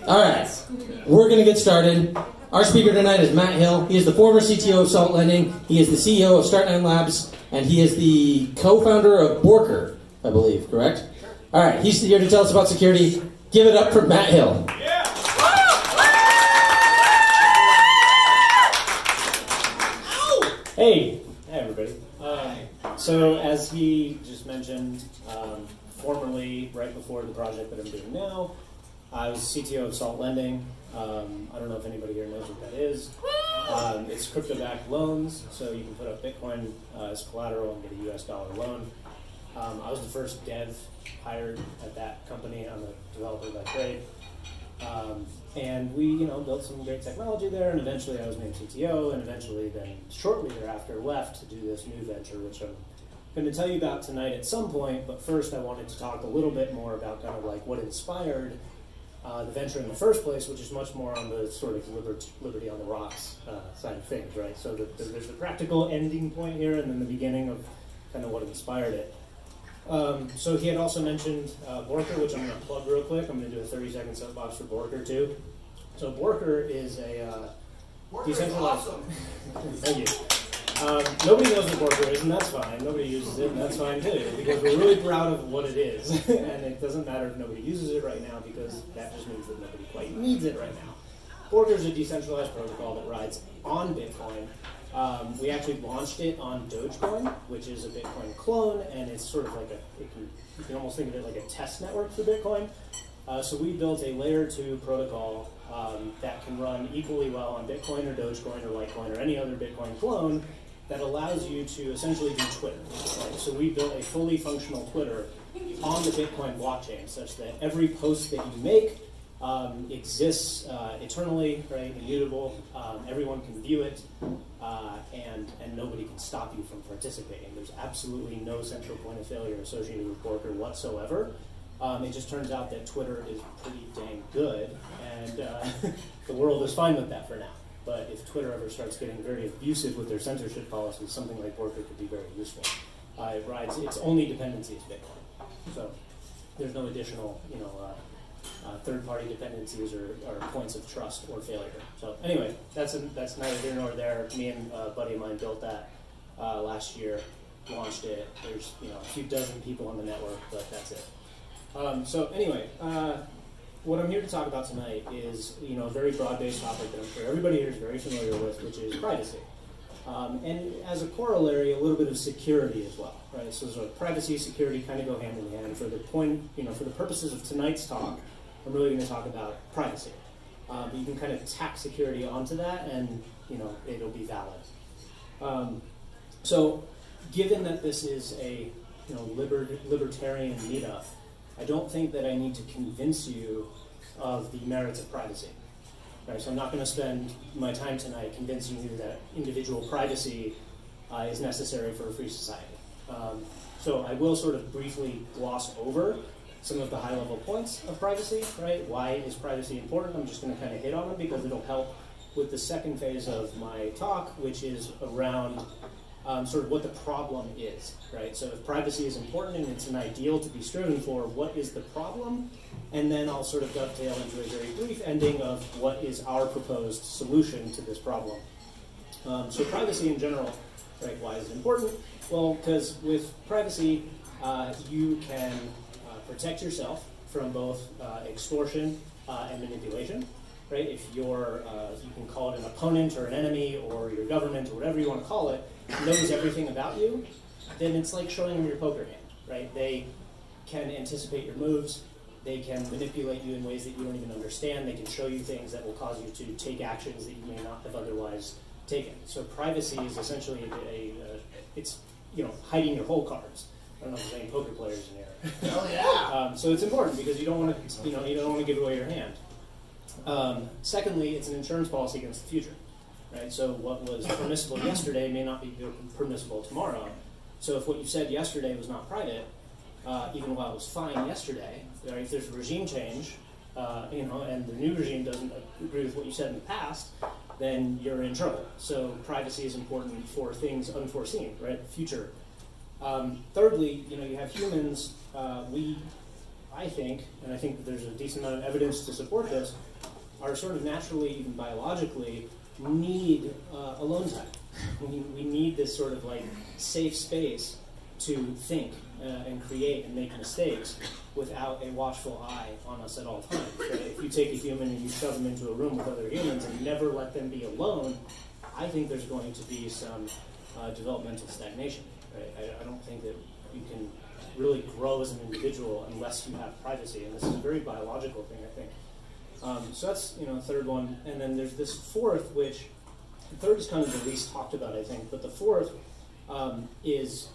All right, we're going to get started. Our speaker tonight is Matt Hill. He is the former CTO of Salt Lending. He is the CEO of Start9 Labs, and he is the co-founder of Borker, I believe, correct? All right, he's here to tell us about security. Give it up for Matt Hill. Yeah. Hey, everybody. So as he just mentioned, formerly, right before the project that I'm doing now, I was CTO of Salt Lending. I don't know if anybody here knows what that is. It's crypto-backed loans, so you can put up Bitcoin as collateral and get a US dollar loan. I was the first dev hired at that company. I'm a developer by trade. And we, built some great technology there, and eventually I was named CTO, and eventually then shortly thereafter left to do this new venture, which I'm going to tell you about tonight at some point. But first I wanted to talk a little bit more about kind of like what inspired the venture in the first place, which is much more on the sort of liberty on the rocks side of things, right? So there's the practical ending point here, and then the beginning of kind of what inspired it. So he had also mentioned Borker, which I'm going to plug real quick. I'm going to do a 30-second soapbox for Borker too. So Borker is a decentralized. Awesome. Thank you. Nobody knows what Borker is, and that's fine. Nobody uses it, and that's fine too, because we're really proud of what it is. And it doesn't matter if nobody uses it right now, because that just means that nobody quite needs it right now. Borker is a decentralized protocol that rides on Bitcoin. We actually launched it on Dogecoin, which is a Bitcoin clone, and it's sort of like you can almost think of it like a test network for Bitcoin. So we built a layer 2 protocol that can run equally well on Bitcoin or Dogecoin or Litecoin or any other Bitcoin clone that allows you to essentially do Twitter. Right? So we built a fully functional Twitter on the Bitcoin blockchain, such that every post that you make exists eternally, right, immutable. Everyone can view it, and nobody can stop you from participating. There's absolutely no central point of failure associated with Borker whatsoever. It just turns out that Twitter is pretty dang good, and the world is fine with that for now. But if Twitter ever starts getting very abusive with their censorship policies, something like Borker could be very useful. It rides its only dependency is Bitcoin, so there's no additional, third-party dependencies or points of trust or failure. So anyway, that's neither here nor there. Me and a buddy of mine built that last year, launched it. There's a few dozen people on the network, but that's it. So anyway, what I'm here to talk about tonight is a very broad-based topic that I'm sure everybody here is very familiar with, which is privacy. And as a corollary, a little bit of security as well, right? So sort of privacy, security kind of go hand in hand. For the point, for the purposes of tonight's talk, I'm really going to talk about privacy. But you can kind of tack security onto that, and it'll be valid. So, given that this is a libertarian meetup, I don't think that I need to convince you of the merits of privacy. Right, so I'm not going to spend my time tonight convincing you that individual privacy is necessary for a free society. So I will sort of briefly gloss over some of the high-level points of privacy, right? Why is privacy important? I'm just going to kind of hit on them because it'll help with the second phase of my talk, which is around sort of what the problem is, right? So if privacy is important and it's an ideal to be striven for, what is the problem? And then I'll sort of dovetail into a very brief ending of what is our proposed solution to this problem. So privacy in general, right, why is it important? Well, because with privacy, you can protect yourself from both extortion and manipulation, right? If you're, you can call it an opponent or an enemy or your government or whatever you want to call it, knows everything about you, then it's like showing them your poker hand, right? They can anticipate your moves. They can manipulate you in ways that you don't even understand. They can show you things that will cause you to take actions that you may not have otherwise taken. So privacy is essentially it's hiding your whole cards. I don't know if there's any poker players in here. Oh yeah. So it's important because you don't want to you don't want to give away your hand. Secondly, it's an insurance policy against the future. Right? So what was permissible yesterday may not be permissible tomorrow. So if what you said yesterday was not private, even while it was fine yesterday, right, if there's a regime change, and the new regime doesn't agree with what you said in the past, then you're in trouble. So privacy is important for things unforeseen, right? Future. Thirdly, you have humans. We I think, and I think that there's a decent amount of evidence to support this, are sort of naturally, even biologically, need alone time. We need this sort of like safe space to think and create and make mistakes without a watchful eye on us at all times. Right? If you take a human and you shove them into a room with other humans and never let them be alone, I think there's going to be some developmental stagnation. Right? I don't think that you can really grow as an individual unless you have privacy, and this is a very biological thing, I think. So that's the third one, and then there's this fourth, which the third is kind of the least talked about, I think, but the fourth is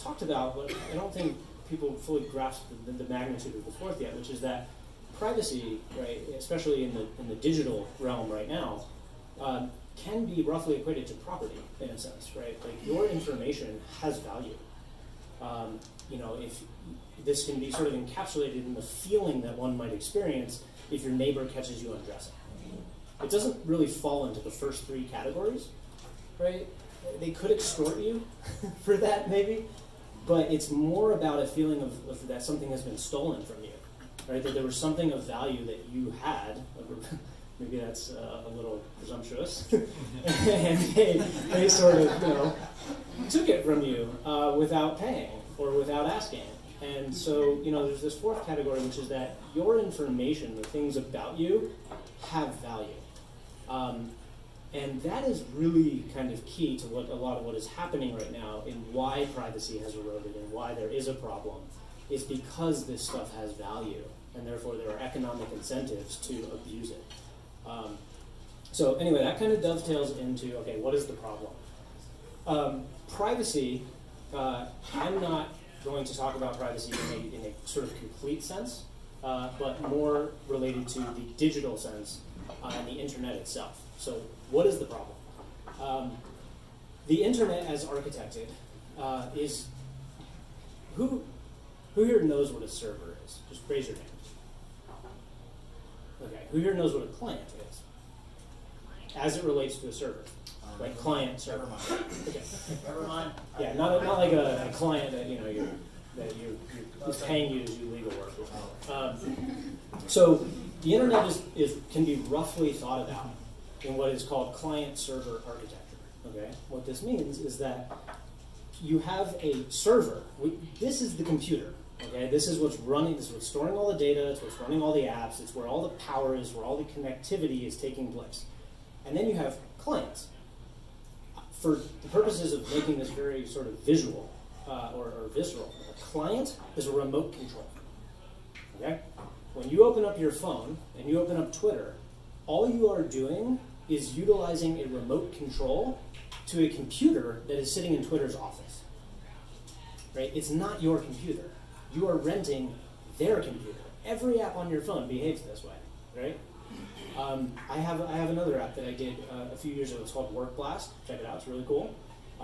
talked about, but I don't think people fully grasp the magnitude of the fourth yet, which is that privacy, right, especially in the digital realm right now, can be roughly equated to property in a sense, right? Like your information has value. If this can be sort of encapsulated in the feeling that one might experience if your neighbor catches you undressing. It doesn't really fall into the first three categories, right? They could extort you for that maybe, but it's more about a feeling of that something has been stolen from you, right? That there was something of value that you had. Maybe that's a little presumptuous, and they sort of took it from you without paying or without asking. And so there's this fourth category, which is that your information, the things about you, have value. And that is really kind of key to a lot of what is happening right now in why privacy has eroded and why there is a problem, is because this stuff has value, and therefore there are economic incentives to abuse it. So anyway, that kind of dovetails into, okay, what is the problem? Privacy, I'm not going to talk about privacy in a sort of complete sense, but more related to the digital sense and the internet itself. So what is the problem? The internet as architected is, who here knows what a server is? Just raise your hand. Okay, who here knows what a client is? As it relates to a server. Like client server. Never mind. Okay. Never mind. Yeah, not like a client that you're paying you to do legal work. So the internet can be roughly thought about in what is called client-server architecture. Okay, what this means is that you have a server. This is the computer. Okay, this is what's running. This is what's storing all the data. It's what's running all the apps. It's where all the power is, where all the connectivity is taking place. And then you have clients. For the purposes of making this very sort of visual or visceral, a client is a remote control. Okay? When you open up your phone and you open up Twitter, all you are doing is utilizing a remote control to a computer that is sitting in Twitter's office. Right? It's not your computer. You are renting their computer. Every app on your phone behaves this way, right? I have another app that I did a few years ago. It's called Work Blast. Check it out. It's really cool.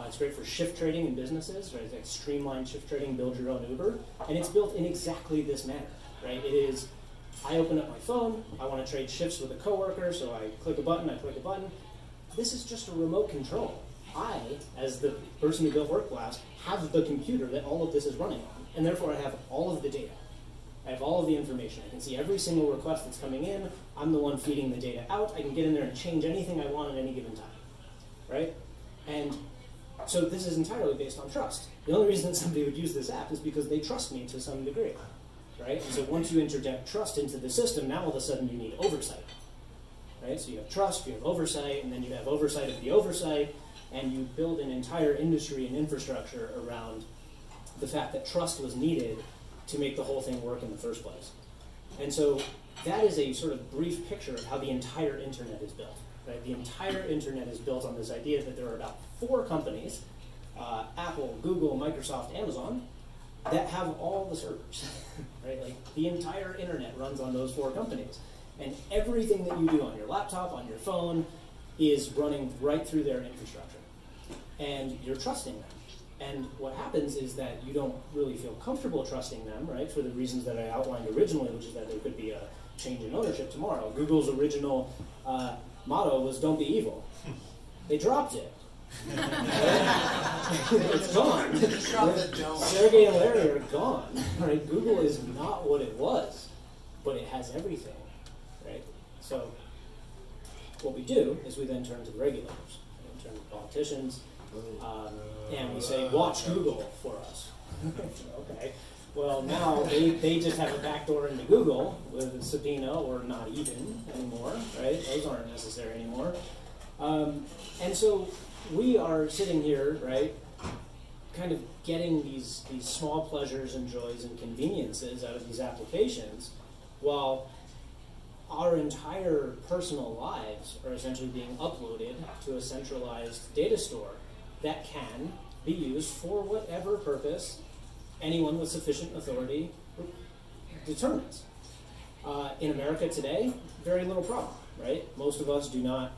It's great for shift trading in businesses. Right? It's like streamlined shift trading, build your own Uber, and it's built in exactly this manner. Right? It is. I open up my phone. I want to trade shifts with a coworker, so I click a button. This is just a remote control. I, as the person who built Work Blast, have the computer that all of this is running on, and therefore I have all of the data. I have all of the information. I can see every single request that's coming in. I'm the one feeding the data out. I can get in there and change anything I want at any given time, right? And so this is entirely based on trust. The only reason that somebody would use this app is because they trust me to some degree, right? And so once you interject trust into the system, now all of a sudden you need oversight, right? So you have trust, you have oversight, and then you have oversight of the oversight, and you build an entire industry and infrastructure around the fact that trust was needed to make the whole thing work in the first place. And so that is a sort of brief picture of how the entire internet is built. Right? The entire internet is built on this idea that there are about 4 companies, Apple, Google, Microsoft, Amazon, that have all the servers. Right? Like the entire internet runs on those 4 companies. And everything that you do on your laptop, on your phone, is running right through their infrastructure. And you're trusting them. And what happens is that you don't really feel comfortable trusting them, right, for the reasons that I outlined originally, which is that there could be a change in ownership tomorrow. Google's original motto was "Don't be evil." They dropped it, It's gone. Sergey and Larry are gone. Right? Google is not what it was, but it has everything. Right? So what we do is we then turn to the regulators, we turn to politicians, and we say, watch Google for us. Okay. Well, now they just have a backdoor into Google with a subpoena, or not even anymore, right? Those aren't necessary anymore. And so we are sitting here, right, kind of getting these small pleasures and joys and conveniences out of these applications, while our entire personal lives are essentially being uploaded to a centralized data store that can be used for whatever purpose anyone with sufficient authority determines. In America today, very little problem, right? Most of us do not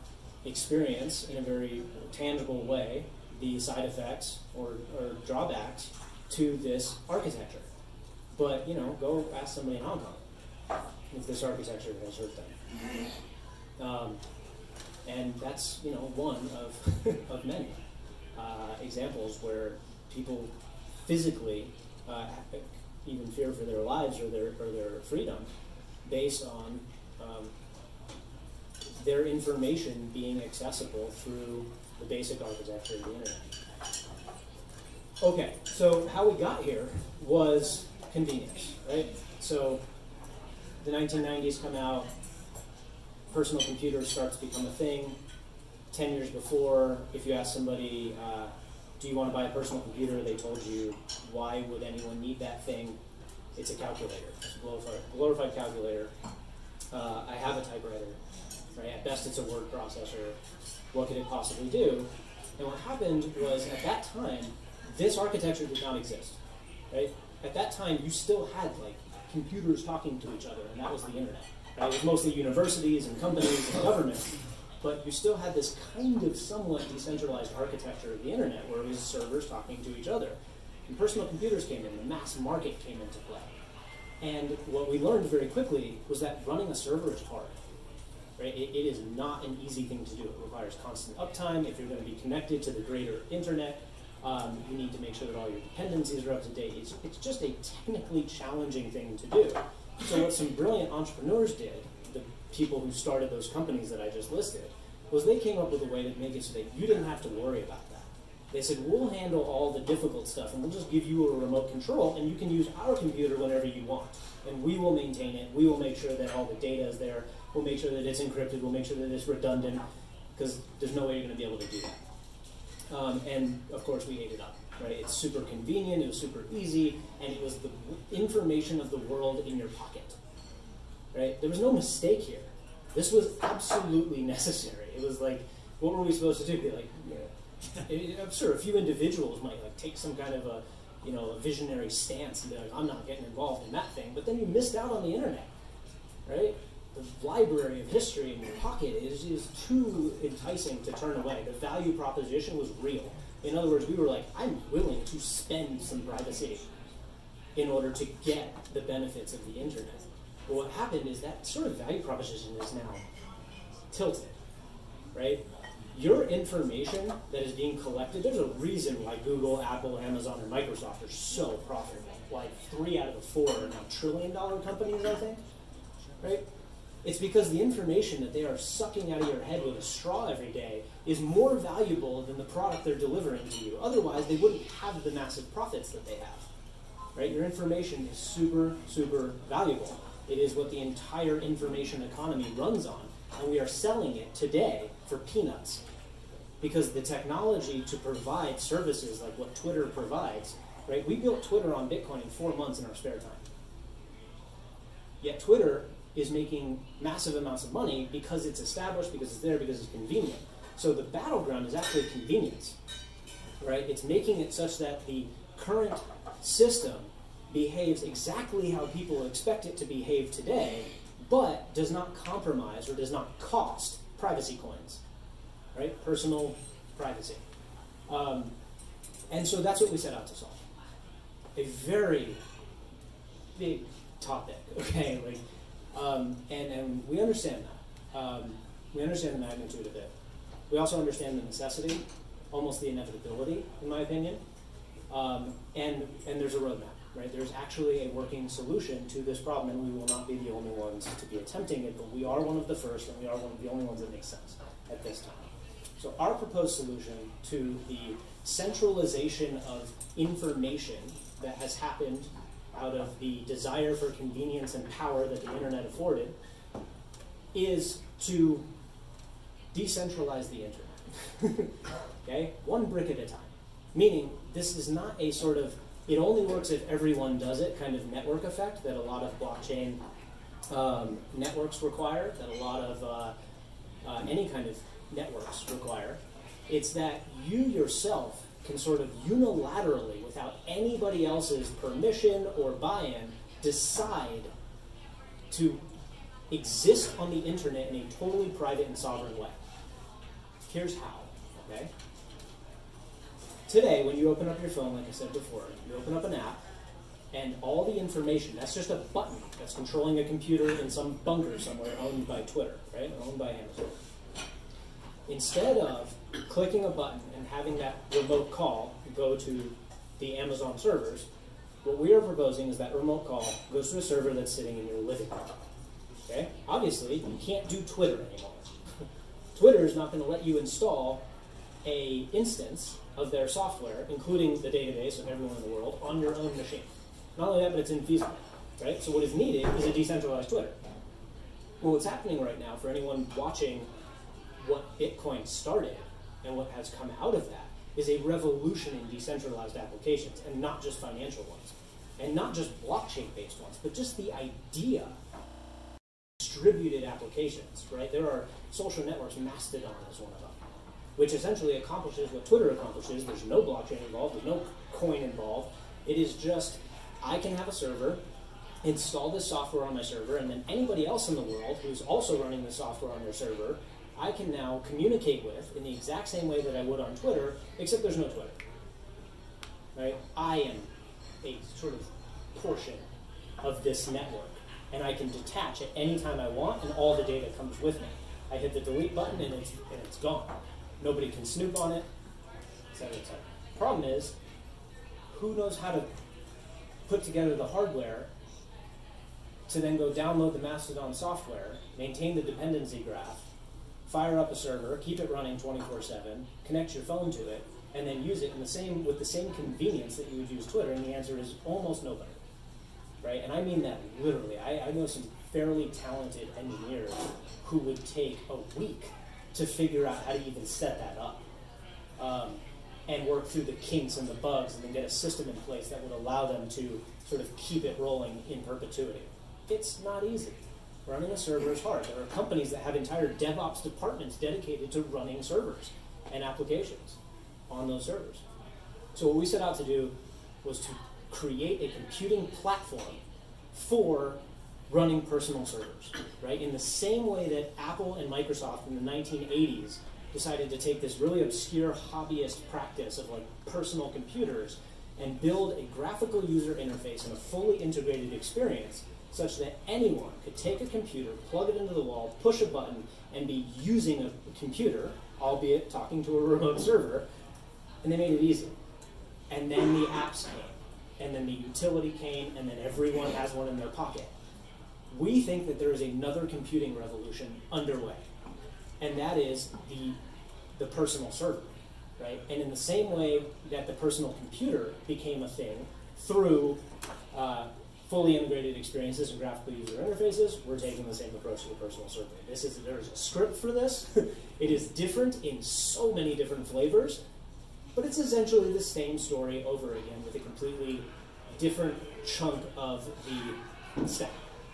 experience in a very tangible way the side effects or drawbacks to this architecture. But, you know, go ask somebody in Hong Kong if this architecture has hurt them. And that's, you know, one of many examples where people physically even fear for their lives or their freedom based on their information being accessible through the basic architecture of the internet. Okay, so how we got here was convenience, right? So the 1990s come out, personal computers start to become a thing. 10 years before, if you ask somebody, do you want to buy a personal computer, they told you, why would anyone need that thing? It's a calculator. It's a glorified calculator. I have a typewriter. Right? At best, it's a word processor. What could it possibly do? And what happened was, at that time, this architecture did not exist. Right? At that time, you still had like computers talking to each other, and that was the internet. Right? It was mostly universities and companies and governments. But you still had this kind of somewhat decentralized architecture of the internet where it was servers talking to each other. And personal computers came in, the mass market came into play. And what we learned very quickly was that running a server is hard. Right? It is not an easy thing to do. It requires constant uptime. If you're going to be connected to the greater internet, you need to make sure that all your dependencies are up to date. It's just a technically challenging thing to do. So what some brilliant entrepreneurs did, the people who started those companies that I just listed, was they came up with a way to make it so that you didn't have to worry about that. They said, we'll handle all the difficult stuff, and we'll just give you a remote control, and you can use our computer whenever you want. And we will maintain it. We will make sure that all the data is there. We'll make sure that it's encrypted. We'll make sure that it's redundant, because there's no way you're going to be able to do that. And, of course, we ate it up. Right? It's super convenient. It was super easy. And it was the information of the world in your pocket. Right? There was no mistake here. This was absolutely necessary. It was like, what were we supposed to do? Be like, I'm sure a few individuals might like take some kind of a visionary stance and be like, I'm not getting involved in that thing. But then you missed out on the internet, right? The library of history in your pocket is too enticing to turn away. The value proposition was real. In other words, we were like, I'm willing to spend some privacy in order to get the benefits of the internet. But what happened is that sort of value proposition is now tilted, right? Your information that is being collected, there's a reason why Google, Apple, Amazon, and Microsoft are so profitable. Like 3 out of the 4 are now trillion-dollar companies, I think, right? It's because the information that they are sucking out of your head with a straw every day is more valuable than the product they're delivering to you. Otherwise, they wouldn't have the massive profits that they have, right? Your information is super, super valuable. It is what the entire information economy runs on, and we are selling it today for peanuts. Because the technology to provide services like what Twitter provides, right? We built Twitter on Bitcoin in 4 months in our spare time. Yet Twitter is making massive amounts of money because it's established, because it's there, because it's convenient. So the battleground is actually convenience, right? It's making it such that the current system behaves exactly how people expect it to behave today, but does not compromise or does not cost privacy coins, right? Personal privacy. And so that's what we set out to solve. A very big topic, okay? Like, and we understand that. We understand the magnitude of it. We also understand the necessity, almost the inevitability, in my opinion. And there's a roadmap, right? There's actually a working solution to this problem, and we will not be the only ones to be attempting it, but we are one of the first, and we are one of the only ones that makes sense at this time. So our proposed solution to the centralization of information that has happened out of the desire for convenience and power that the internet afforded is to decentralize the internet. Okay? One brick at a time. Meaning, this is not a sort of, it only works if everyone does it kind of network effect that a lot of blockchain networks require, that a lot of any kind of networks require. It's that you yourself can sort of unilaterally, without anybody else's permission or buy-in, decide to exist on the internet in a totally private and sovereign way. Here's how, okay? Today, when you open up your phone, like I said before, you open up an app, and all the information, that's just a button that's controlling a computer in some bunker somewhere owned by Twitter, right? Owned by Amazon. Instead of clicking a button and having that remote call go to the Amazon servers, what we are proposing is that remote call goes to a server that's sitting in your living room. Okay? Obviously, you can't do Twitter anymore. Twitter is not going to let you install an instance of their software, including the database of everyone in the world, on your own machine. Not only that, but it's infeasible. Right? So what is needed is a decentralized Twitter. Well, what's happening right now for anyone watching what Bitcoin started and what has come out of that is a revolution in decentralized applications, and not just financial ones, and not just blockchain-based ones, but just the idea of distributed applications, right? There are social networks, Mastodon is one of them, which essentially accomplishes what Twitter accomplishes. There's no blockchain involved, there's no coin involved. It is just, I can have a server, install this software on my server, and then anybody else in the world who's also running the software on their server, I can now communicate with in the exact same way that I would on Twitter, except there's no Twitter. Right? I am a sort of portion of this network, and I can detach at any time I want, and all the data comes with me. I hit the delete button, and it's gone. Nobody can snoop on it, etc., etc. Problem is, who knows how to put together the hardware to then go download the Mastodon software, maintain the dependency graph, fire up a server, keep it running 24/7, connect your phone to it, and then use it in with the same convenience that you would use Twitter? And the answer is almost nobody, right? And I mean that literally. I know some fairly talented engineers who would take a week to figure out how to even set that up, and work through the kinks and the bugs, and then get a system in place that would allow them to sort of keep it rolling in perpetuity. It's not easy. Running a server is hard. There are companies that have entire DevOps departments dedicated to running servers and applications on those servers. So what we set out to do was to create a computing platform for running personal servers, right? In the same way that Apple and Microsoft in the 1980s decided to take this really obscure hobbyist practice of like personal computers and build a graphical user interface and a fully integrated experience such that anyone could take a computer, plug it into the wall, push a button, and be using a computer, albeit talking to a remote server, and they made it easy. And then the apps came, and then the utility came, and then everyone has one in their pocket. We think that there is another computing revolution underway, and that is the personal server, right? And in the same way that the personal computer became a thing through fully integrated experiences and graphical user interfaces, we're taking the same approach to the personal server. There's a script for this. It is different in so many different flavors, but it's essentially the same story over again with a completely different chunk of the stack.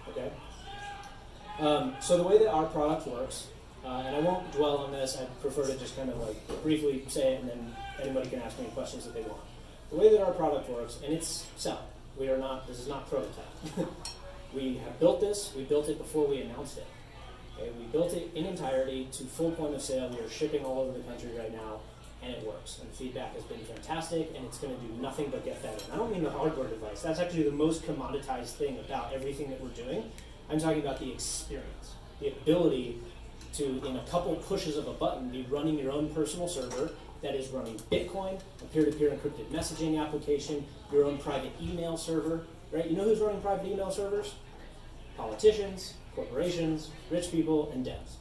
Okay. So the way that our product works, and I won't dwell on this. I prefer to just kind of like briefly say it, and then anybody can ask me any questions that they want. The way that our product works, and it's sell. This is not prototype. We have built this. We built it before we announced it. Okay? We built it in entirety to full point of sale. We are shipping all over the country right now, and it works. And the feedback has been fantastic, and it's going to do nothing but get better. And I don't mean the hardware device. That's actually the most commoditized thing about everything that we're doing. I'm talking about the experience, the ability to, in a couple pushes of a button, be running your own personal server that is running Bitcoin, a peer-to-peer encrypted messaging application, your own private email server, right? You know who's running private email servers? Politicians, corporations, rich people, and devs.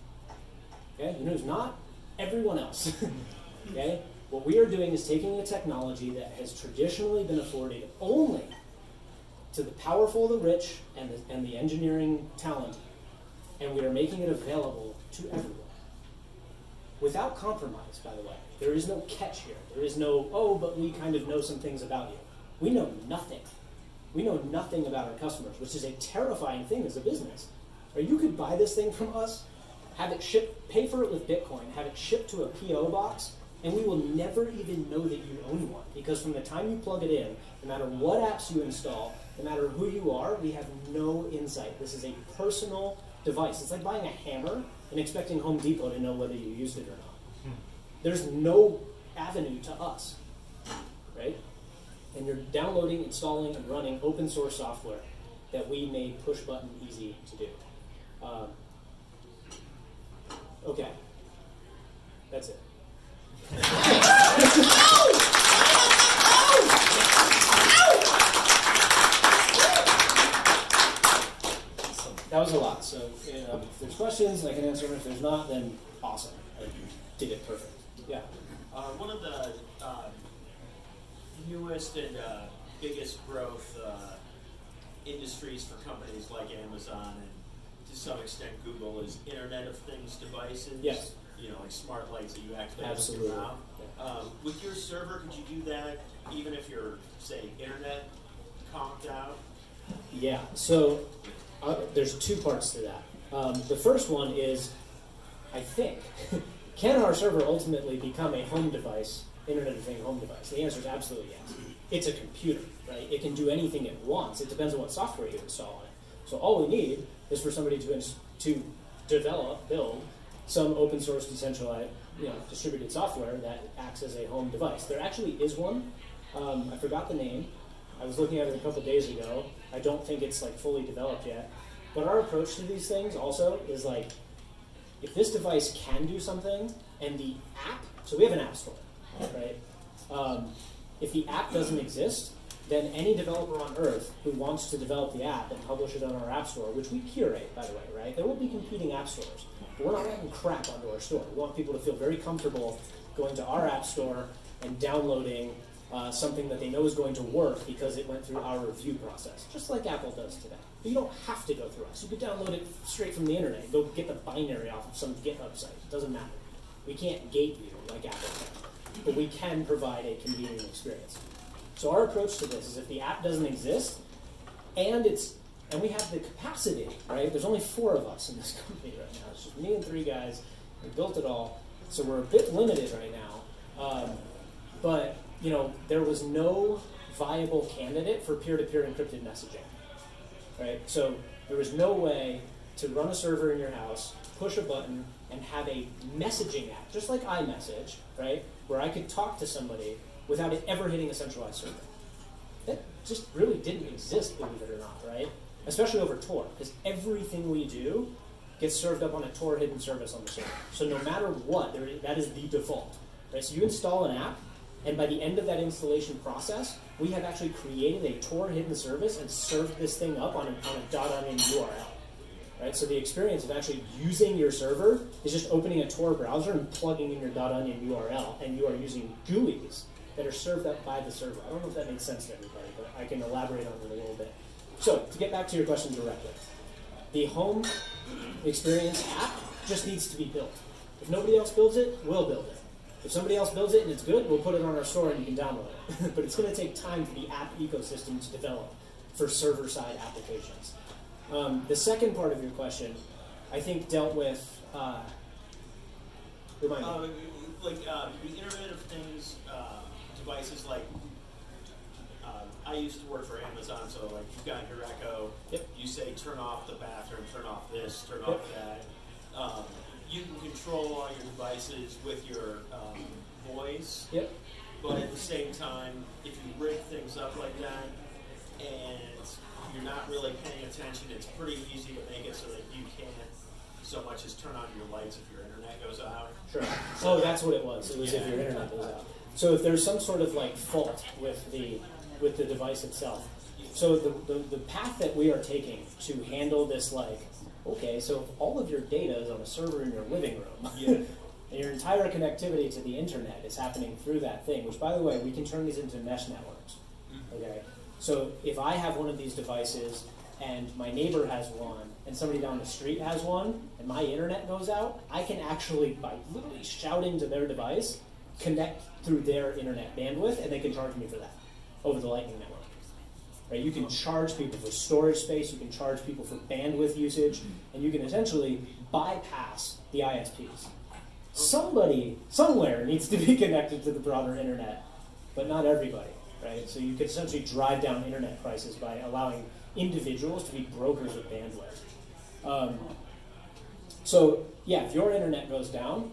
Okay? You know who's not? Everyone else. Okay? What we are doing is taking a technology that has traditionally been afforded only to the powerful, the rich, and the engineering talent, and we are making it available to everyone. Without compromise, by the way. There is no catch here. There is no, oh, but we kind of know some things about you. We know nothing. We know nothing about our customers, which is a terrifying thing as a business. Or you could buy this thing from us, have it shipped, pay for it with Bitcoin, have it shipped to a PO box, and we will never even know that you own one. Because from the time you plug it in, no matter what apps you install, no matter who you are, we have no insight. This is a personal device. It's like buying a hammer and expecting Home Depot to know whether you used it or not. There's no avenue to us, right? And you're downloading, installing, and running open source software that we made push button easy to do. Okay, that's it. That was a lot, so if there's questions, I can answer them. If there's not, then awesome. I did it perfect. Yeah. One of the newest and biggest growth industries for companies like Amazon and to some extent Google is Internet of Things devices. Yes. You know, like smart lights that you activate Absolutely. around. With your server, could you do that even if you're, say, internet comped out? Yeah, so there's two parts to that. The first one is, I think, can our server ultimately become a home device, Internet of Things home device? The answer is absolutely yes. It's a computer, right? It can do anything it wants. It depends on what software you install on it. So all we need is for somebody to build some open source, decentralized, distributed software that acts as a home device. There actually is one. I forgot the name. I was looking at it a couple days ago. I don't think it's like fully developed yet. But our approach to these things also is like, if this device can do something, and the app, so we have an app store, right? If the app doesn't exist, then any developer on Earth who wants to develop the app and publish it on our app store, which we curate, by the way, right? There will be competing app stores. But we're not letting crap onto our store. We want people to feel very comfortable going to our app store and downloading something that they know is going to work because it went through our review process, just like Apple does today. But you don't have to go through us. You could download it straight from the internet. Go get the binary off of some GitHub site. It doesn't matter. We can't gate you like Apple can, but we can provide a convenient experience. So our approach to this is if the app doesn't exist, and we have the capacity, right? There's only 4 of us in this company right now. It's just me and 3 guys. We built it all, so we're a bit limited right now. But there was no viable candidate for peer-to-peer encrypted messaging, right? So there was no way to run a server in your house, push a button, and have a messaging app, just like iMessage, right, where I could talk to somebody without it ever hitting a centralized server. That just really didn't exist, believe it or not, right? Especially over Tor, because everything we do gets served up on a Tor hidden service on the server. So no matter what, that is the default, right? So you install an app, and by the end of that installation process, we have actually created a Tor hidden service and served this thing up on a .onion URL. Right? So the experience of actually using your server is just opening a Tor browser and plugging in your .onion URL, and you are using GUIs that are served up by the server. I don't know if that makes sense to everybody, but I can elaborate on it a little bit. So to get back to your question directly, the home experience app just needs to be built. If nobody else builds it, we'll build it. If somebody else builds it and it's good, we'll put it on our store and you can download it. But it's going to take time for the app ecosystem to develop for server-side applications. The second part of your question, I think, dealt with, remind me. The Internet of Things devices, like, I used to work for Amazon, so like you've got your Echo, Yep. You say turn off the bathroom, turn off this, turn off that. You can control all your devices with your voice, Yep. but at the same time, if you rig things up like that and you're not really paying attention, it's pretty easy to make it so that you can't so much as turn on your lights if your internet goes out. Sure. Oh, that's what it was. It was if your internet goes out. So if there's some sort of like fault with the device itself. So the path that we are taking to handle this, like, okay, so if all of your data is on a server in your living room, and your entire connectivity to the internet is happening through that thing, which, by the way, we can turn these into mesh networks. Okay. So if I have one of these devices and my neighbor has one and somebody down the street has one and my internet goes out, I can actually, by literally shouting to their device, connect through their internet bandwidth, and they can charge me for that over the Lightning Network. Right? You can charge people for storage space, you can charge people for bandwidth usage, and you can essentially bypass the ISPs. Somebody, somewhere, needs to be connected to the broader internet, but not everybody. Right? So you could essentially drive down internet prices by allowing individuals to be brokers of bandwidth. So yeah, if your internet goes down,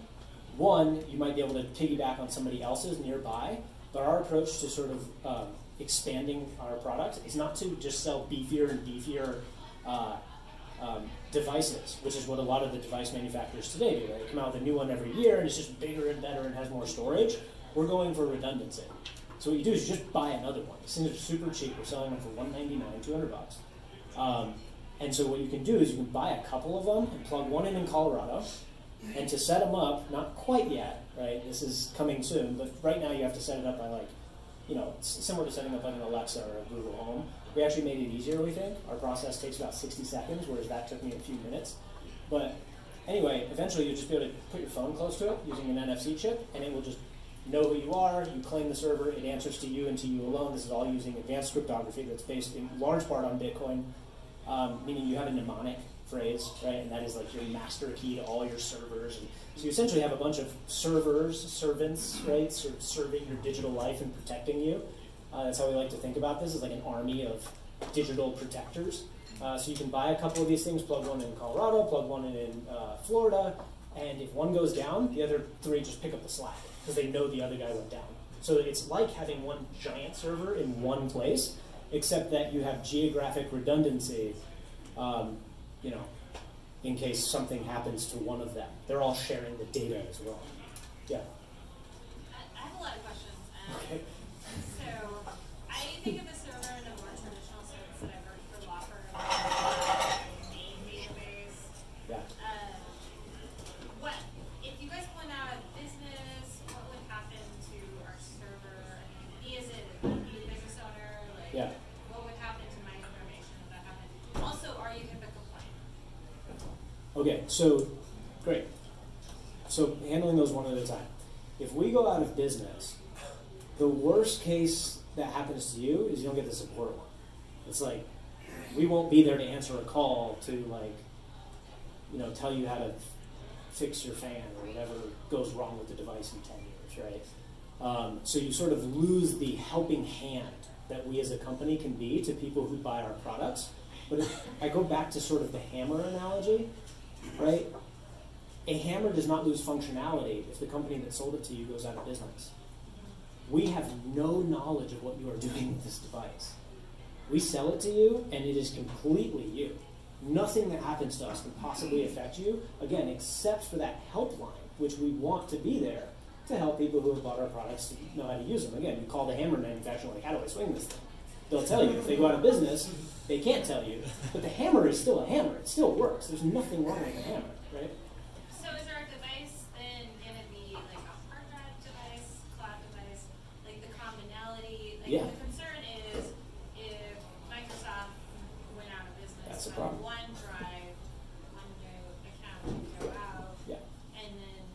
one, you might be able to piggyback on somebody else's nearby, but our approach to sort of expanding our product is not to just sell beefier and beefier devices, which is what a lot of the device manufacturers today do. Right? They come out with a new one every year, and it's just bigger and better and has more storage. We're going for redundancy. So what you do is you just buy another one. These things are super cheap. We're selling them for $199, $200. And so what you can do is you can buy a couple of them and plug one in Colorado. And to set them up, not quite yet, right? This is coming soon, but right now you have to set it up by, like, you know, similar to setting up like an Alexa or a Google Home. We actually made it easier, we think. Our process takes about 60 seconds, whereas that took me a few minutes. But anyway, eventually you'll just be able to put your phone close to it using an NFC chip, and it will just know who you are, you claim the server, it answers to you and to you alone. This is all using advanced cryptography that's based in large part on Bitcoin, meaning you have a mnemonic phrase, right? And that is like your master key to all your servers. And so you essentially have a bunch of servers, servants, right? Sort of serving your digital life and protecting you. That's how we like to think about this, as like an army of digital protectors. So you can buy a couple of these things, plug one in Colorado, plug one in Florida, and if one goes down, the other three just pick up the slack because they know the other guy went down. So it's like having one giant server in one place, except that you have geographic redundancy, you know, in case something happens to one of them. They're all sharing the data as well. Yeah? I have a lot of questions. Okay. So I think of the server in a more traditional sense that I've worked for law firms, main database. Yeah. What, if you guys went out of business, what would happen to our server? I mean, me as a new business owner, like, Yeah. what would happen to my information if that happened? Also, are you HIPAA compliant? Okay, so, great. So handling those one at a time. If we go out of business, the worst case that happens to you is you don't get the support one. It's like, we won't be there to answer a call to, like, you know, tell you how to fix your fan or whatever goes wrong with the device in 10 years, right? So you sort of lose the helping hand that we as a company can be to people who buy our products. But if I go back to sort of the hammer analogy, right? A hammer does not lose functionality if the company that sold it to you goes out of business. We have no knowledge of what you are doing with this device. We sell it to you, and it is completely you. Nothing that happens to us can possibly affect you, again, except for that helpline, which we want to be there to help people who have bought our products to know how to use them. Again, you call the hammer manufacturer, like, how do I swing this thing? They'll tell you. If they go out of business, they can't tell you. But the hammer is still a hammer. It still works. There's nothing wrong with the hammer, right? So is our device then going to be like a hard drive device, cloud device, like the commonality? Like Yeah. the concern is if Microsoft went out of business, That's the from problem. OneDrive, OneNote account would go out, Yeah. and then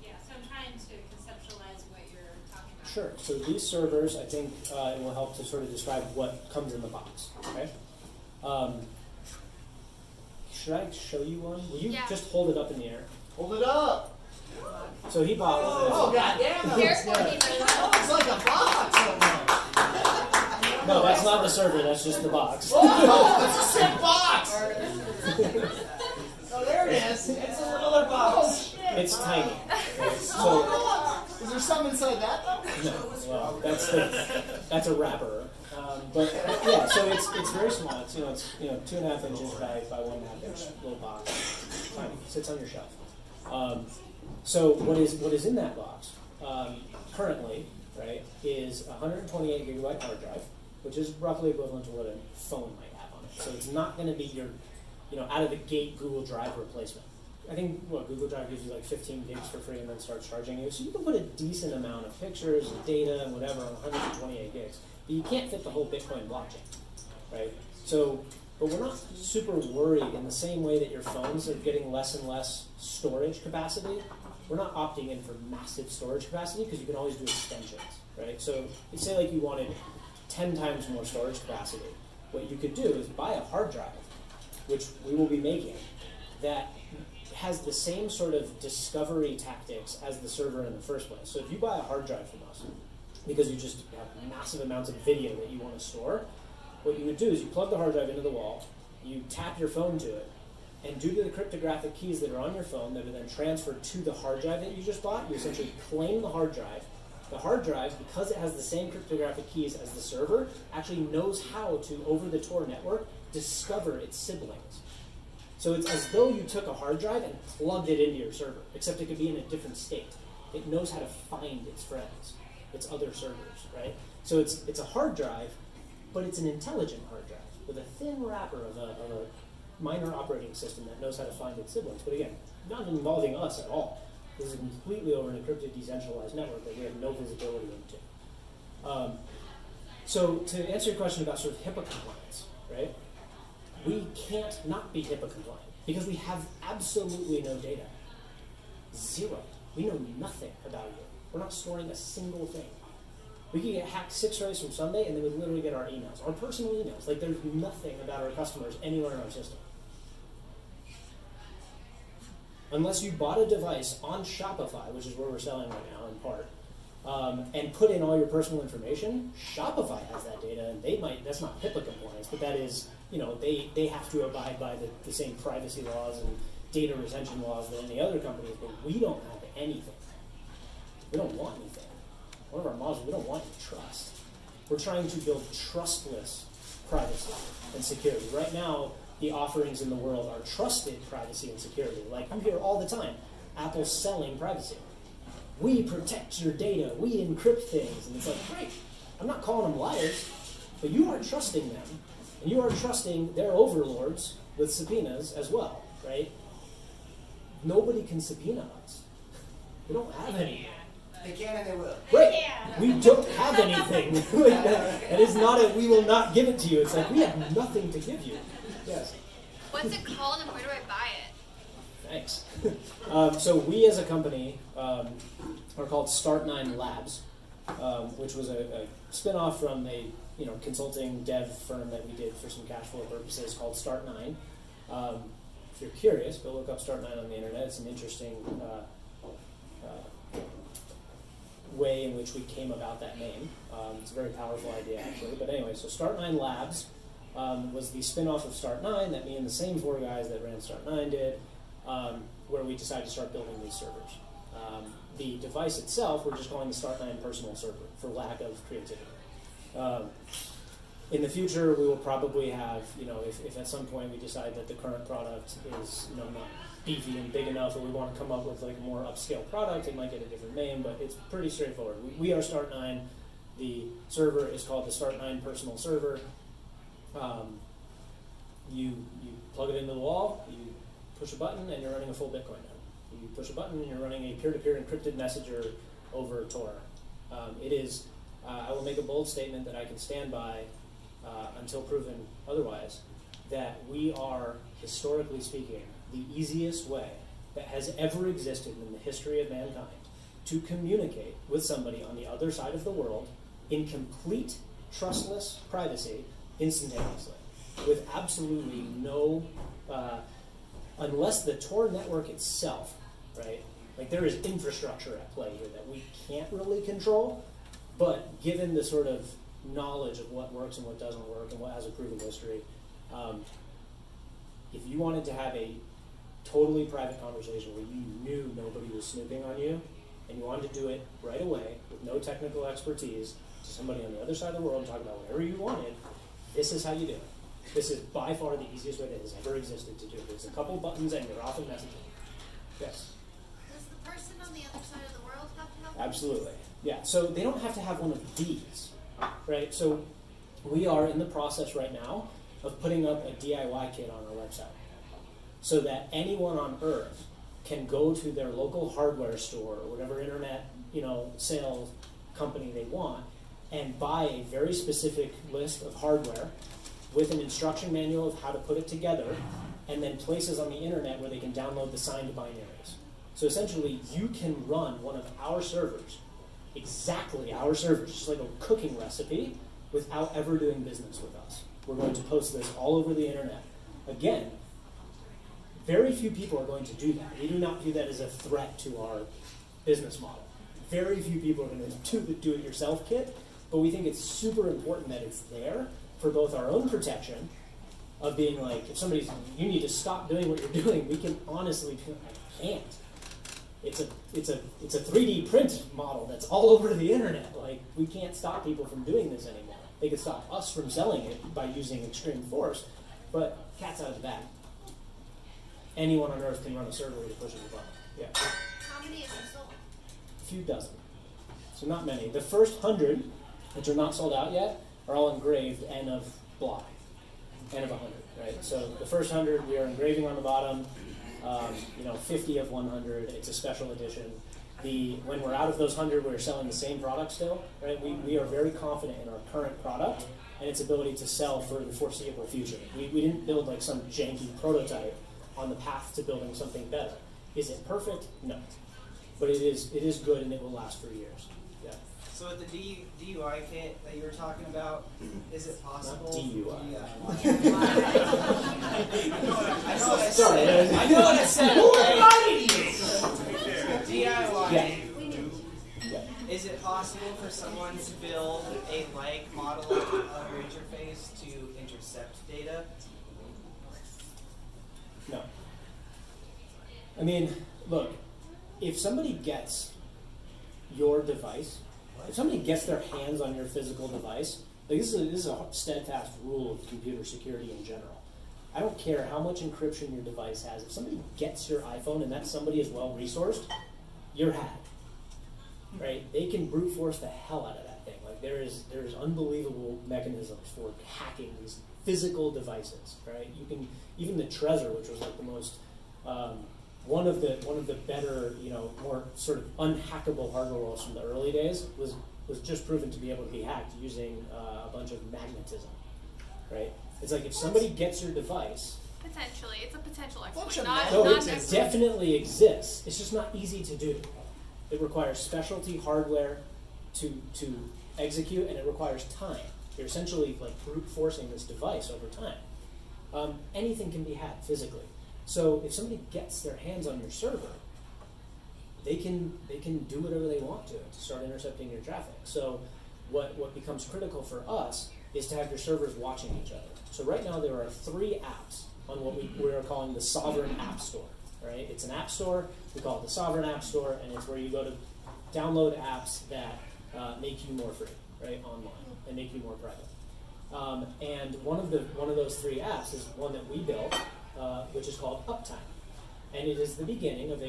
yeah. So I'm trying to conceptualize what you're talking about. Sure. So these servers, I think, it will help to sort of describe what comes in the box. Okay. Should I show you one? Will you Yeah. just hold it up in the air? Hold it up. So he bought one of this. Oh, goddamn. Here's That what he looks like a box. No, that's not the server. That's just the box. Oh, it's a sick box. Oh, there it is. It's a littler box. It's tiny. Right? So, Oh, is there something inside that, though? no, well, that's a wrapper. But yeah, so it's very small. It's 2.5 inches by 1.5 inch little box. Tiny, sits on your shelf. So what is in that box currently, right, is a 128 gigabyte hard drive, which is roughly equivalent to what a phone might have on it. So it's not going to be your, out of the gate Google Drive replacement. I think Google Drive gives you like 15 gigs for free and then starts charging you. So you can put a decent amount of pictures and data and whatever on 128 gigs. But you can't fit the whole Bitcoin blockchain, right? So, but we're not super worried in the same way that your phones are getting less and less storage capacity. We're not opting in for massive storage capacity because you can always do extensions, right? So you say like you wanted 10 times more storage capacity. What you could do is buy a hard drive, which we will be making, that has the same sort of discovery tactics as the server in the first place. So if you buy a hard drive from us, because you just have massive amounts of video that you want to store, what you would do is you plug the hard drive into the wall, you tap your phone to it, and due to the cryptographic keys that are on your phone that are then transferred to the hard drive that you just bought, you essentially claim the hard drive. The hard drive, because it has the same cryptographic keys as the server, actually knows how to, over the Tor network, discover its siblings. So it's as though you took a hard drive and plugged it into your server, except it could be in a different state. It knows how to find its friends, its other servers, right? So it's a hard drive, but it's an intelligent hard drive with a thin wrapper of a minor operating system that knows how to find its siblings. But again, not involving us at all. This is completely over an encrypted, decentralized network that we have no visibility into. So to answer your question about sort of HIPAA compliance, right? We can't not be HIPAA compliant because we have absolutely no data. Zero. We know nothing about you. We're not storing a single thing. We could get hacked 6 ways from Sunday and they would literally get our emails, our personal emails. Like there's nothing about our customers anywhere in our system. Unless you bought a device on Shopify, which is where we're selling right now in part, and put in all your personal information, Shopify has that data, and they might, that's not HIPAA compliance, but that is, they have to abide by the same privacy laws and data retention laws that any other companies, but we don't have anything. We don't want anything. One of our models, we don't want any trust. We're trying to build trustless privacy and security. Right now, the offerings in the world are trusted privacy and security. Like you hear all the time, Apple's selling privacy. We protect your data, we encrypt things, and it's like, great. I'm not calling them liars, but you are trusting them, and you are trusting their overlords with subpoenas as well, right? Nobody can subpoena us. We don't have anything. They can and they will. Right. We don't have anything. Like that is not a, we will not give it to you. It's like, we have nothing to give you. Yes. What's it called and where do I buy it? Thanks. So we as a company are called Start9 Labs, which was a spin-off from a consulting dev firm that we did for some cash flow purposes called Start9. If you're curious, go look up Start9 on the internet. It's an interesting way in which we came about that name. It's a very powerful idea, actually. But anyway, so Start9 Labs was the spin-off of Start9 that me and the same 4 guys that ran Start9 did, where we decided to start building these servers. The device itself, we're just calling the Start9 personal server for lack of creativity. In the future, we will probably have, if at some point we decide that the current product is not beefy and big enough, or we want to come up with like a more upscale product, it might get a different name, but it's pretty straightforward. We are Start9. The server is called the Start9 personal server. You plug it into the wall, you push a button, and you're running a full Bitcoin node. You push a button, and you're running a peer-to-peer encrypted messenger over Tor. It is, I will make a bold statement that I can stand by until proven otherwise, that we are, historically speaking, the easiest way that has ever existed in the history of mankind to communicate with somebody on the other side of the world in complete trustless privacy instantaneously, with absolutely no, unless the Tor network itself, right, like there is infrastructure at play here that we can't really control, but given the sort of knowledge of what works and what doesn't work and what has a proven history, if you wanted to have a totally private conversation where you knew nobody was snooping on you, and you wanted to do it right away with no technical expertise to somebody on the other side of the world and talk about whatever you wanted, this is how you do it. This is by far the easiest way that has ever existed to do it. There's a couple buttons and you're off in messaging. Yes? Does the person on the other side of the world have to help? Absolutely. Yeah, so they don't have to have one of these, right? So we are in the process right now of putting up a DIY kit on our website so that anyone on Earth can go to their local hardware store or whatever internet, sales company they want and buy a very specific list of hardware with an instruction manual of how to put it together and then places on the internet where they can download the signed binaries. So essentially, you can run one of our servers, exactly our servers, just like a cooking recipe, without ever doing business with us. We're going to post this all over the internet. Again, very few people are going to do that. We do not view that as a threat to our business model. Very few people are going to do the do-it-yourself kit, but we think it's super important that it's there for both our own protection of being like, if somebody's, you need to stop doing what you're doing, we can honestly be like, I can't. It's a 3D print model that's all over the internet. Like, we can't stop people from doing this anymore. They could stop us from selling it by using extreme force, but cat's out of the bag. Anyone on Earth can run a server with pushing a button. Yeah. How many have you sold? A few dozen. So not many. The first 100, which are not sold out yet, are all engraved N of block. N of 100, right? So the first 100, we are engraving on the bottom. 50 of 100, it's a special edition. When we're out of those 100, we're selling the same product still, right? We are very confident in our current product and its ability to sell for the foreseeable future. We didn't build like some janky prototype on the path to building something better. Is it perfect? No. But it is good and it will last for years. Yeah. So with the DUI kit that you were talking about, is it possible? Not DUI. I know what I Sorry. said. I know what I said. Who invited you? DIY. Yeah. Yeah. Is it possible for someone to build a like model of your interface to intercept data? No. I mean, look, if somebody gets your device, if somebody gets their hands on your physical device, like this is a steadfast rule of computer security in general. I don't care how much encryption your device has. If somebody gets your iPhone and that somebody is well resourced, you're hacked, right? They can brute force the hell out of that thing. Like there is unbelievable mechanisms for hacking these physical devices, right? You can even the Trezor, which was like the most one of the better, more sort of unhackable hardware walls from the early days was just proven to be able to be hacked using a bunch of magnetism, right? It's like if somebody gets your device. Potentially, it's a potential Bunch exploit. of No, Not it necessarily. definitely exists. It's just not easy to do. It requires specialty hardware to execute, and it requires time. You're essentially like brute forcing this device over time. Anything can be hacked physically. So if somebody gets their hands on your server, they can do whatever they want to start intercepting your traffic. So what becomes critical for us is to have your servers watching each other. So right now there are 3 apps on what we are calling the Sovereign App Store. Right? It's an app store. We call it the Sovereign App Store, and it's where you go to download apps that make you more free, right, online, and make you more private. And one of those 3 apps is one that we built, which is called Uptime, and it is the beginning of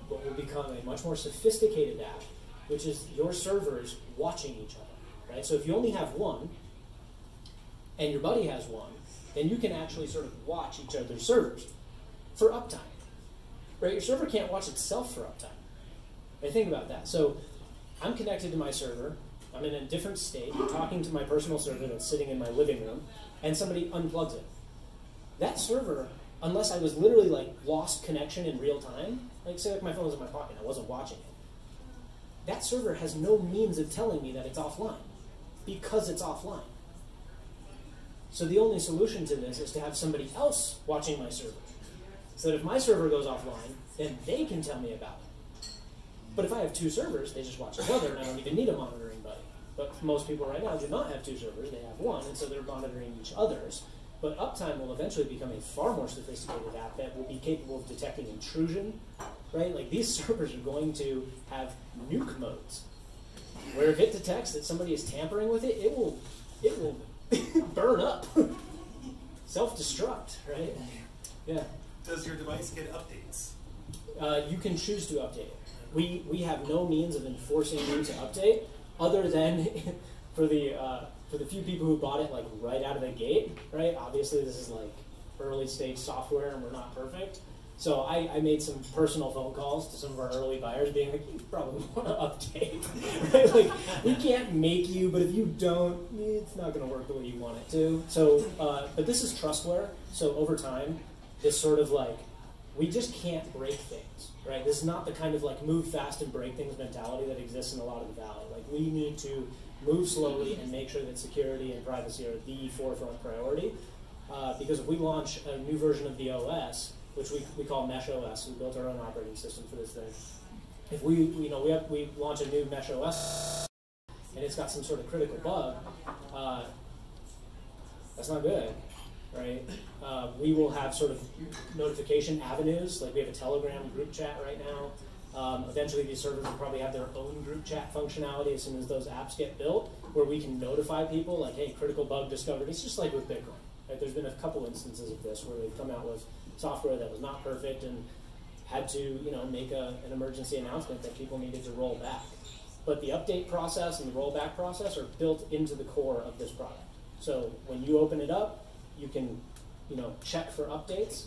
what will become a much more sophisticated app, which is your servers watching each other. Right? So if you only have one, and your buddy has one, then you can actually sort of watch each other's servers for uptime. Right? Your server can't watch itself for uptime. Right? Think about that. So I'm connected to my server. I'm in a different state. I'm talking to my personal server that's sitting in my living room, and somebody unplugs it. That server, unless I was literally like lost connection in real time, like say like my phone was in my pocket and I wasn't watching it, that server has no means of telling me that it's offline because it's offline. So the only solution to this is to have somebody else watching my server. So that if my server goes offline, then they can tell me about it. But if I have 2 servers, they just watch each other, and I don't even need a monitoring buddy. But most people right now do not have 2 servers, they have 1, and so they're monitoring each other's. But Uptime will eventually become a far more sophisticated app that will be capable of detecting intrusion, right? Like these servers are going to have nuke modes, where if it detects that somebody is tampering with it, it will burn up. self-destruct, right? Yeah. Does your device get updates? You can choose to update it. We have no means of enforcing you to update, other than for the few people who bought it like right out of the gate, right? Obviously, this is like early stage software, and we're not perfect. So I made some personal phone calls to some of our early buyers, being like, "You probably want to update, right? Like, we can't make you, but if you don't, it's not going to work the way you want it to." So, but this is trustware. So over time, this sort of like, we just can't break things, right? This is not the kind of like move fast and break things mentality that exists in a lot of the valley. Like, we need to move slowly and make sure that security and privacy are the forefront priority. Because if we launch a new version of the OS, which we call Mesh OS, we built our own operating system for this thing. If we launch a new Mesh OS and it's got some sort of critical bug, that's not good, right? We will have sort of notification avenues, like we have a Telegram group chat right now. Eventually these servers will probably have their own group chat functionality as soon as those apps get built, where we can notify people like, hey, critical bug discovered. It's just like with Bitcoin. Right? There's been a couple instances of this where they've come out with software that was not perfect and had to, make an emergency announcement that people needed to roll back. But the update process and the rollback process are built into the core of this product. So when you open it up, you can, check for updates,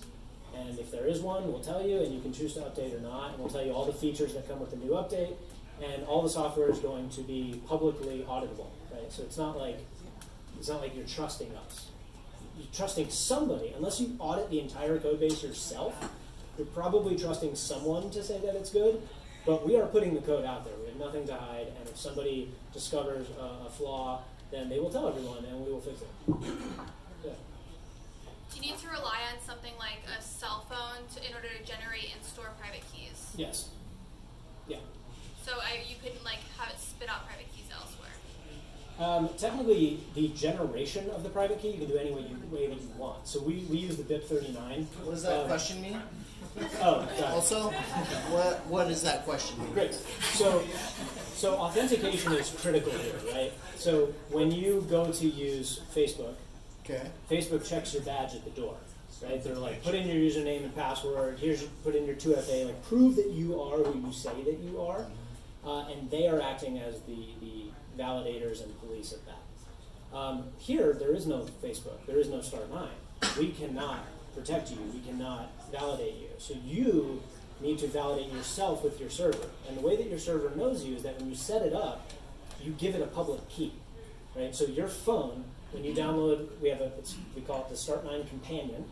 and if there is one, we'll tell you, and you can choose to update or not, and we'll tell you all the features that come with the new update, and all the software is going to be publicly auditable, right? So it's not like you're trusting us. You're trusting somebody. Unless you audit the entire code base yourself, you're probably trusting someone to say that it's good, but we are putting the code out there. We have nothing to hide, and if somebody discovers a flaw, then they will tell everyone, and we will fix it. Yeah. Do you need to rely on something like a cell phone in order to generate and store private keys? Yes. Yeah. So you couldn't have it spit out private keys elsewhere? Technically, the generation of the private key you can do any way that you want. So we use the BIP39. What does that question mean? Oh, also, what does that question mean? Great. So authentication is critical here, right? So when you go to use Facebook, okay, Facebook checks your badge at the door, right? They're like, put in your username and password. Put in your 2FA. Like, prove that you are who you say that you are, and they are acting as the validators and police of that. Here, there is no Facebook. There is no Start9. We cannot protect you. We cannot validate you. So you need to validate yourself with your server. And the way that your server knows you is that when you set it up, you give it a public key, right? So your phone, when you download, we call it the Start9 Companion,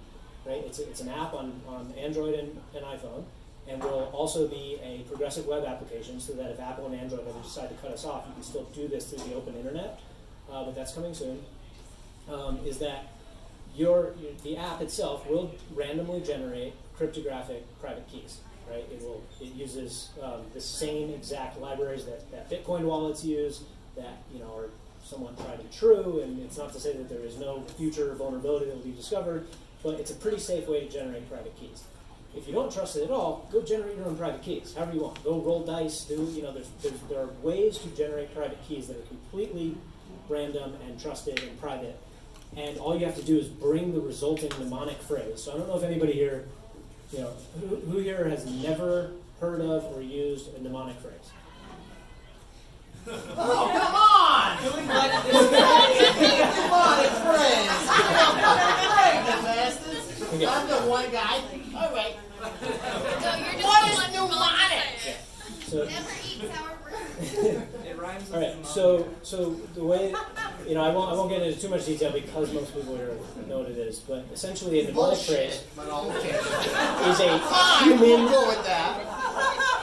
right? It's an app on Android and iPhone, and will also be a progressive web application, so that if Apple and Android ever decide to cut us off, you can still do this through the open internet. But that's coming soon. Is that the app itself will randomly generate cryptographic private keys, right? It uses the same exact libraries that Bitcoin wallets use, that are somewhat tried and true. And it's not to say that there is no future vulnerability that will be discovered, but it's a pretty safe way to generate private keys. If you don't trust it at all, go generate your own private keys, however you want. Go roll dice. There are ways to generate private keys that are completely random and trusted and private. And all you have to do is bring the resulting mnemonic phrase. So I don't know if anybody here, who here has never heard of or used a mnemonic phrase? Oh, come on! Mnemonic phrase! Okay. I'm the one guy. All right. So you're just What is one mnemonic? So, Never eat sour fruit. It rhymes with all right. So the way, I won't get into too much detail because most people here know what it is. But essentially, a mnemonic phrase Bullshit. But okay. is a Fine, human. we'll go with that.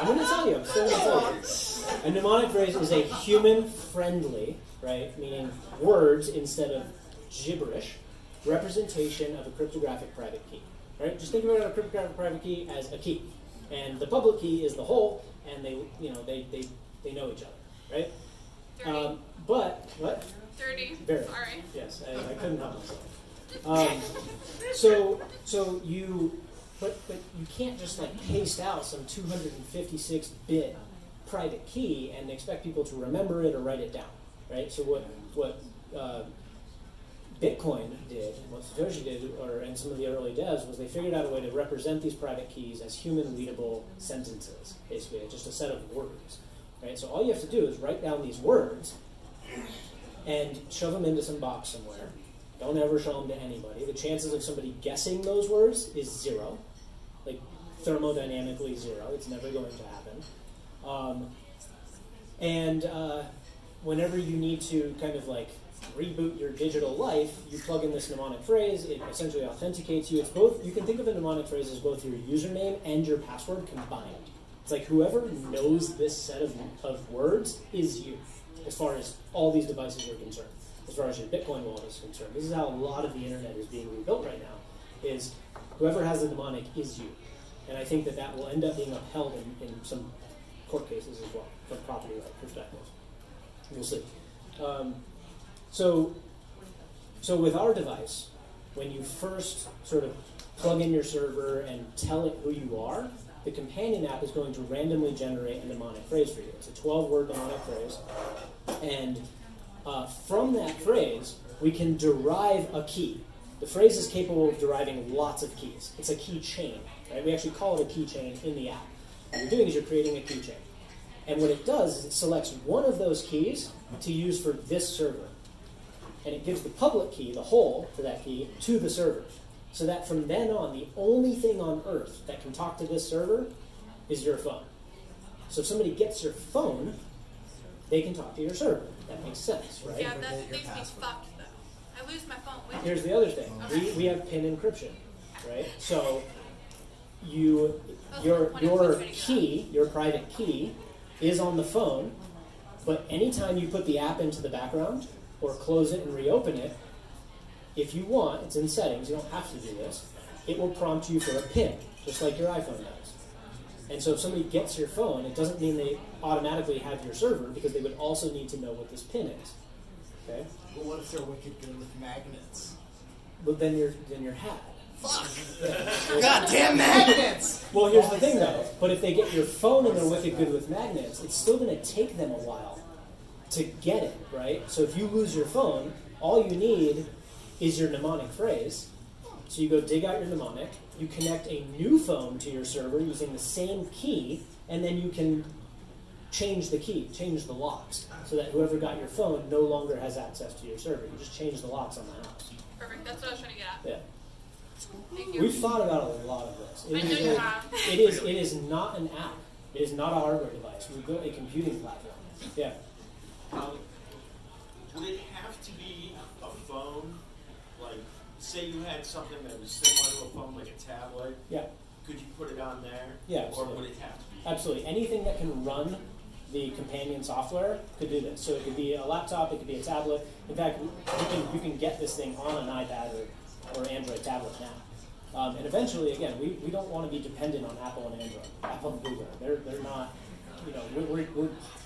I'm going to tell you. I'm still going to tell you. A mnemonic phrase is a human-friendly, right, meaning words instead of gibberish, representation of a cryptographic private key. Right? Just think about a cryptographic private key as a key, and the public key is the whole, and they know each other, right? 30. But what? 30. Very. Sorry. Yes, I couldn't help myself. So you, but you can't just paste out some 256-bit private key and expect people to remember it or write it down, right? So what Bitcoin did, what Satoshi did, and some of the early devs, was they figured out a way to represent these private keys as human-readable sentences, basically, just a set of words. Right? So all you have to do is write down these words and shove them into some box somewhere. Don't ever show them to anybody. The chances of somebody guessing those words is 0. Like, thermodynamically 0. It's never going to happen. Whenever you need to kind of like reboot your digital life, you plug in this mnemonic phrase. It essentially authenticates you. It's both. You can think of a mnemonic phrase as both your username and your password combined. It's like whoever knows this set of words is you, as far as all these devices are concerned. As far as your Bitcoin wallet is concerned, this is how a lot of the internet is being rebuilt right now. Is whoever has the mnemonic is you, and I think that will end up being upheld in some court cases as well, from a property right perspective. We'll see. So with our device, when you first sort of plug in your server and tell it who you are, the companion app is going to randomly generate a mnemonic phrase for you. It's a 12-word mnemonic phrase. And from that phrase, we can derive a key. The phrase is capable of deriving lots of keys. It's a key chain. Right? We actually call it a key chain in the app. What you're doing is you're creating a key chain. And what it does is it selects one of those keys to use for this server. And it gives the public key, the whole for that key, to the server. So that from then on, the only thing on Earth that can talk to this server is your phone. So if somebody gets your phone, they can talk to your server. That makes sense, right? Yeah, that leaves me fucked, though. I lose my phone with Here's the other thing. Okay. We have PIN encryption, right? So your key, your private key, is on the phone, but anytime you put the app into the background or close it and reopen it, if you want, it's in settings, you don't have to do this, it will prompt you for a PIN, just like your iPhone does. And so if somebody gets your phone, it doesn't mean they automatically have your server, because they would also need to know what this PIN is. Okay? But what if they're wicked good with magnets? But then you're hacked. Fuck! Goddamn magnets! Well, here's the thing, though. But if they get your phone and they're wicked good with magnets, it's still going to take them a while to get it, right? So if you lose your phone, all you need is your mnemonic phrase. So you go dig out your mnemonic, you connect a new phone to your server using the same key, and then you can change the key, change the locks, so that whoever got your phone no longer has access to your server. You just change the locks on the house. Perfect. That's what I was trying to get at. Yeah. Thank you. We've thought about a lot of this. I know you have. It is not an app. It is not a hardware device. We built a computing platform. Yeah. Would it have to be a phone? Like, say you had something that was similar to a phone, like a tablet. Yeah. Could you put it on there? Yeah, Or absolutely. would it have to be? Absolutely. Anything that can run the companion software could do this. So it could be a laptop, it could be a tablet. In fact, you can get this thing on an iPad or Android tablet now. And eventually, again, we don't want to be dependent on Apple and Android, Apple and Google. They're not, you know,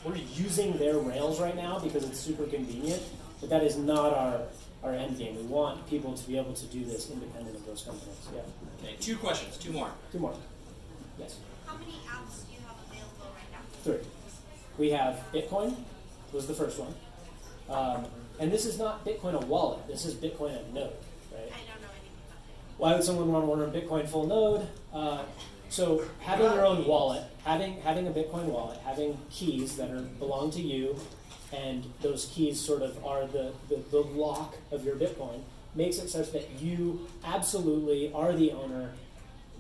we're using their rails right now because it's super convenient, but that is not our end game. We want people to be able to do this independent of those companies. Yeah. Okay, 2 questions, 2 more. 2 more. Yes. How many apps do you have available right now? 3. We have Bitcoin, was the first one. And this is not Bitcoin a wallet, this is Bitcoin a node, right? I don't know anything about it. Why would someone want to order a Bitcoin full node? So having your own wallet, having a Bitcoin wallet, having keys that belong to you, and those keys sort of are the lock of your Bitcoin, makes it such that you absolutely are the owner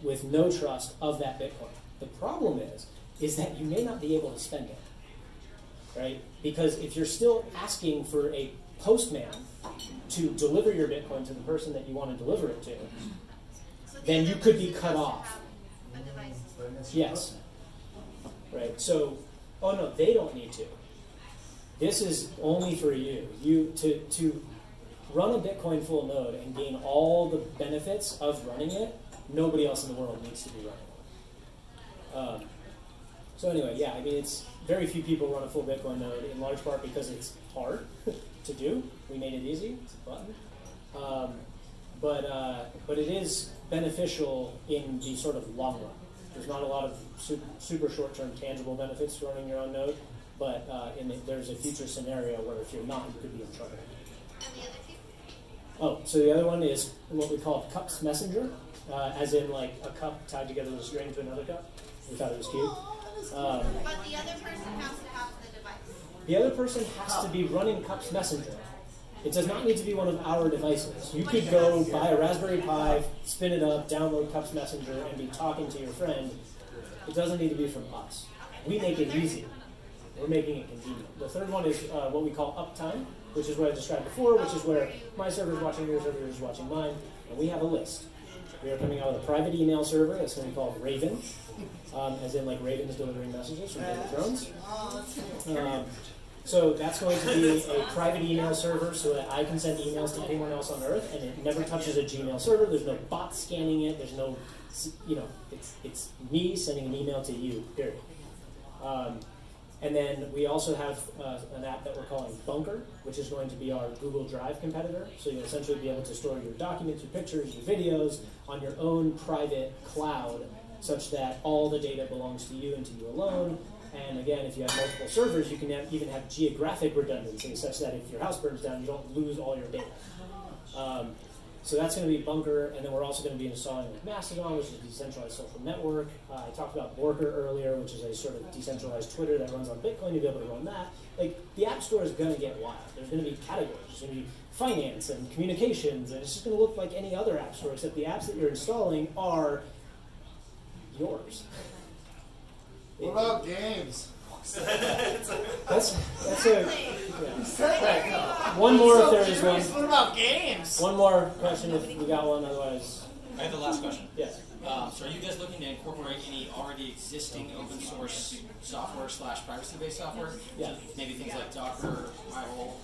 with no trust of that Bitcoin. The problem is that you may not be able to spend it, right? Because if you're still asking for a postman to deliver your Bitcoin to the person that you want to deliver it to, So the then other you could be person cut has to off. have a device. Yes. Right. So, oh no, they don't need to. This is only for you. You to run a Bitcoin full node and gain all the benefits of running it. Nobody else in the world needs to be running it. So anyway, yeah, I mean, it's very few people run a full Bitcoin node, in large part because it's hard to do. We made it easy. It's a button. But it is beneficial in the sort of long run. There's not a lot of super short-term tangible benefits to running your own node, but there's a future scenario where if you're not, you could be in trouble. And the other Oh, so the other one is what we call cups messenger, as in like a cup tied together with a string to another cup. We thought it was cute. But the other person has to have the device. The other person has to be running cups messenger. It does not need to be one of our devices. You could go buy a Raspberry Pi, spin it up, download cups messenger, and be talking to your friend. It doesn't need to be from us. We make it easy. We're making it convenient. The third one is what we call uptime, which is what I described before, which is where my server is watching your server, is watching mine, and we have a list. We are coming out with a private email server that's going to be called Raven, as in like ravens delivering messages from Game of Thrones. So that's going to be a private email server so that I can send emails to anyone else on Earth, and it never touches a Gmail server. There's no bot scanning it. There's no, it's me sending an email to you, period. And then we also have an app that we're calling Bunker, which is going to be our Google Drive competitor. So you'll essentially be able to store your documents, your pictures, your videos on your own private cloud, such that all the data belongs to you and to you alone. And again, if you have multiple servers, you can even have geographic redundancy, such that if your house burns down, you don't lose all your data. So that's going to be Bunker, and then we're also going to be installing like Mastodon, which is a decentralized social network. I talked about Borker earlier, which is a sort of decentralized Twitter that runs on Bitcoin. You'll be able to run that. Like, the App Store is going to get wild. There's going to be categories. There's going to be finance and communications, and it's just going to look like any other App Store, except the apps that you're installing are yours. What about games? That's a yeah. One more if there is one. What about games? One more question if we got one, otherwise. I have the last question. Yes. So are you guys looking to incorporate any already existing open source software / privacy-based software? Yeah. Maybe things like Docker, Pi-hole,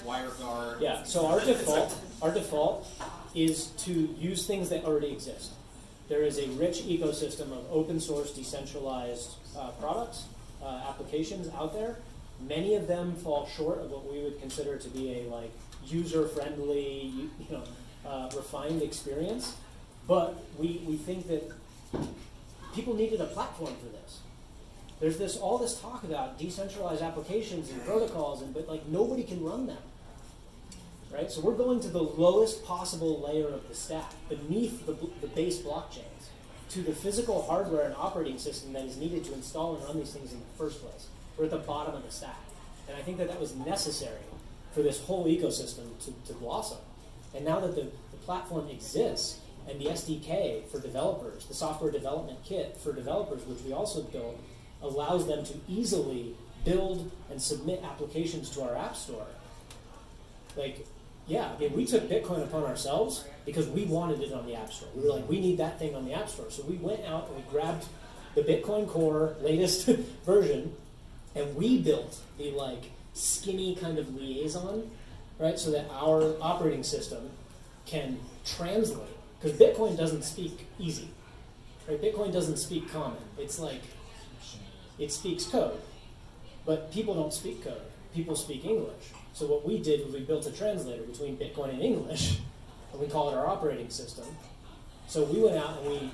WireGuard. Yeah. So our default is to use things that already exist. There is a rich ecosystem of open source, decentralized products, applications out there. Many of them fall short of what we would consider to be a like user-friendly, refined experience. But we think that people needed a platform for this. There's all this talk about decentralized applications and protocols, but like nobody can run them. Right? So we're going to the lowest possible layer of the stack, beneath the base blockchains, to the physical hardware and operating system that is needed to install and run these things in the first place. We're at the bottom of the stack. And I think that was necessary for this whole ecosystem to blossom. And now that the platform exists, and the SDK for developers, the software development kit for developers, which we also built, allows them to easily build and submit applications to our App Store. Like, yeah, I mean, we took Bitcoin upon ourselves because we wanted it on the App Store. We were like, we need that thing on the App Store. So we went out and we grabbed the Bitcoin Core latest version, and we built the like skinny kind of liaison, right? So that our operating system can translate. Because Bitcoin doesn't speak easy, right? Bitcoin doesn't speak common. It's like, it speaks code. But people don't speak code. People speak English. So what we did was we built a translator between Bitcoin and English, and we call it our operating system. So we went out and we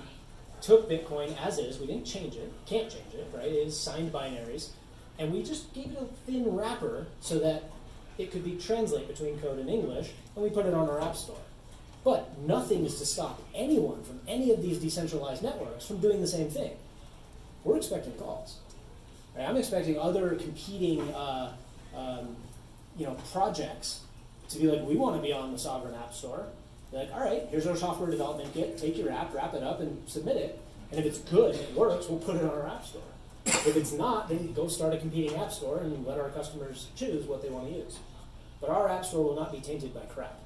took Bitcoin as is. We didn't change it. Can't change it, right? It is signed binaries. And we just gave it a thin wrapper so that it could be translate between code and English, and we put it on our App Store. But nothing is to stop anyone from any of these decentralized networks from doing the same thing. We're expecting calls. Right? I'm expecting other competing projects to be like, we want to be on the Sovereign App Store. They're like, all right, here's our software development kit. Take your app, wrap it up, and submit it. And if it's good and it works, we'll put it on our App Store. If it's not, then go start a competing app store and let our customers choose what they want to use. But our App Store will not be tainted by crap.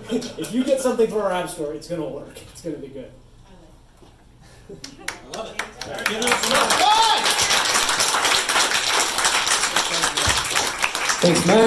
If you get something from our App Store, it's going to work. It's going to be good. I love it. Thanks, Matt.